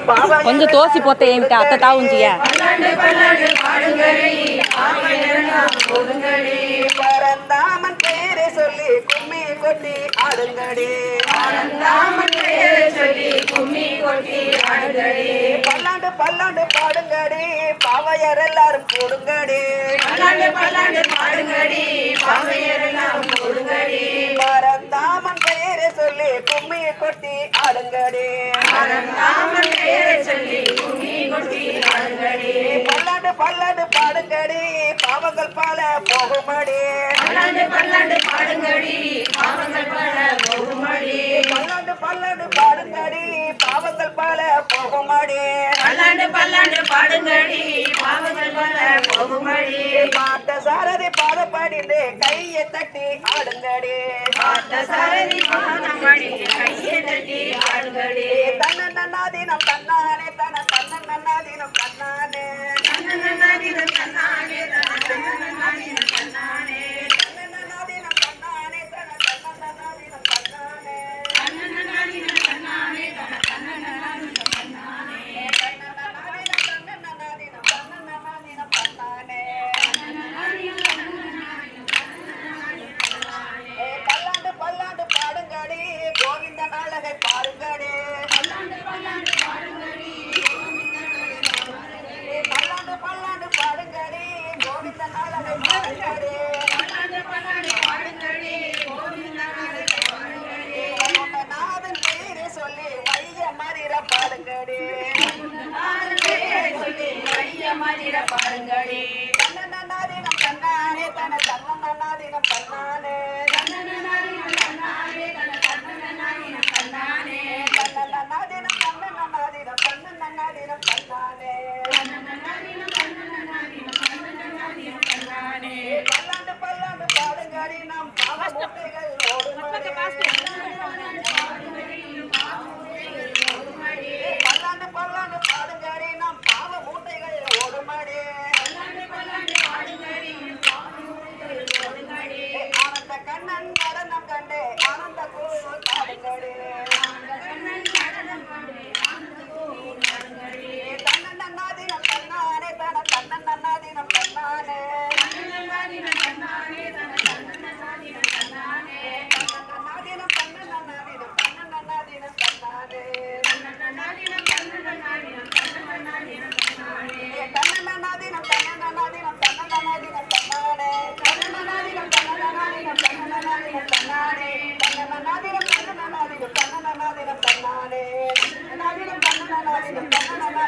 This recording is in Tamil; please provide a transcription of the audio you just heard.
கொஞ்சம் தோசி போத்த ஏன்ட்ட அத்தை தாவுஞ்சியா பரந்தாமன் பேரை சொல்லி கும்மி கொட்டி ஆடுங்கடி பரந்தாமன் பேரை சொல்லி கும்மி கொட்டி ஆடுங்கடி பல்லாண்டு பல்லாண்டு பாடுங்கடி பாவையர் எல்லாரும் போடுங்கடி பல்லாண்டு பல்லாண்டு பாடுங்கடி பாவையர் எல்லாரும் போடுங்கடி பரந்தாமன் பேரை சொல்லி கும்மி கொட்டி ஆடுங்கடி பரந்தாமன் பேரை சொல்லி கும்மி கொட்டி ஆடுங்கடி பல்லாண்டு பல்லாண்டு பாடுங்கடி பாவங்கள் பல போகுமடி பல்லாண்டு பல்லாண்டு பாடுங்கடி பாவங்கள் பல போகுமடி பல்லாண்டு பல்லாண்டு பாடுங்கடி பாவங்கள் பல போகுமடி பல்லாண்டு பல்லாண்டு பாடுங்கடி பாவங்கள் பல போகுமடி பார்த்த சாரதி பாடப்படிந்து கையை தட்டி ஆடுங்கடி பார்த்த சாரதி பாடப்படி கையை தட்டி ஆடுங்கடி தன்னன்னாதீனம் தன்னானே தன தன்னன்னாதீனம் தன்னானே தன்னன்னாதீனம் தன்னானே தன்னன்னாதீனம் தன்னானே தன்னன்னாதீனம் தன்னானே தன தன்னன்னாதீனம் தன்னானே தன்னன்னாதீனம் தன்னானே தன தன்னன்னாதீனம் தன்னானே தன்னன்னாதீனம் தன்னன்னாதீனம் தன்னானே பல்லாண்டு பல்லாண்டு பாடுங்கடி கோவிந்த நாளகை பாருங்கடி பல்லாண்டு பல்லாண்டு பாடுங்கடி பல்லாண்டு பல்லாண்டு பாடுங்கடி கோவிந்த நாளகை பாருங்கடி பல்லாண்டு பல்லாண்டு பாடுங்கடி கோவிந்த நாளகை பாருங்கடி நாதன் பேரை சொல்லி வைய மறிர பாடுங்கடி நாதன் பேரை சொல்லி வைய மறிர பாடுங்கடி தன்னன்னாதீனம் தன்னானே தன தன்னன்னாதீனம் தன்னானே தன்னன்னாதீனம் தன்னானே தன தன்னன்னாதீனம் தன்னானே தன்னன்னாதீனம் தன்னன்னாதீனம் தன்னன்னாதீனம் தன்னானே தன்னன்னாதீனம் தன்னன்னாதீனம் தன்னன்னாதீனம் தன்னானே பல்லாண்டு பல்லாண்டு பாடுங்கடி நாம் பாவ மூட்டைகள் ஓடுமடி பல்லாண்டு பல்லாண்டு பாடுங்கடி நாம் பாவ மூட்டைகள் ஓடுமடி ஆனந்த கண்ணன் நடனம் கண்டே ஆனந்த கூழ் பாடுங்கடி தன்னன்னாதீனம் தன்னானே தன தன்னன்னாதீனம் தன்னானே தன்னன்னாதீனம் தன்னானே தன தன்னன்னாதீனம் தன்னானே தன்னன்னாதீனம் தன்னன்னாதீனம் தன்னன்னாதீனம் தன்னானே தன்னன்னாதீனம் தன்னன்னாதீனம் தன்னன்னாதீனம் தன்னானே தன்னன்னாதீனம் தன்னன்னாதீனம் தன்னன்னாதீனம் தன்னானே தன்னன்னாதீனம் தன்னன்னாதீனம் தன்னன்னாதீனம் தன்னானே தன்னன்னாதீனம் தன்னன்னாதீனம் தன்னன்னாதீனம் தன்னானே தன்னன்னாதீனம் தன்னன்னாதீனம் தன்னன்னாதீனம்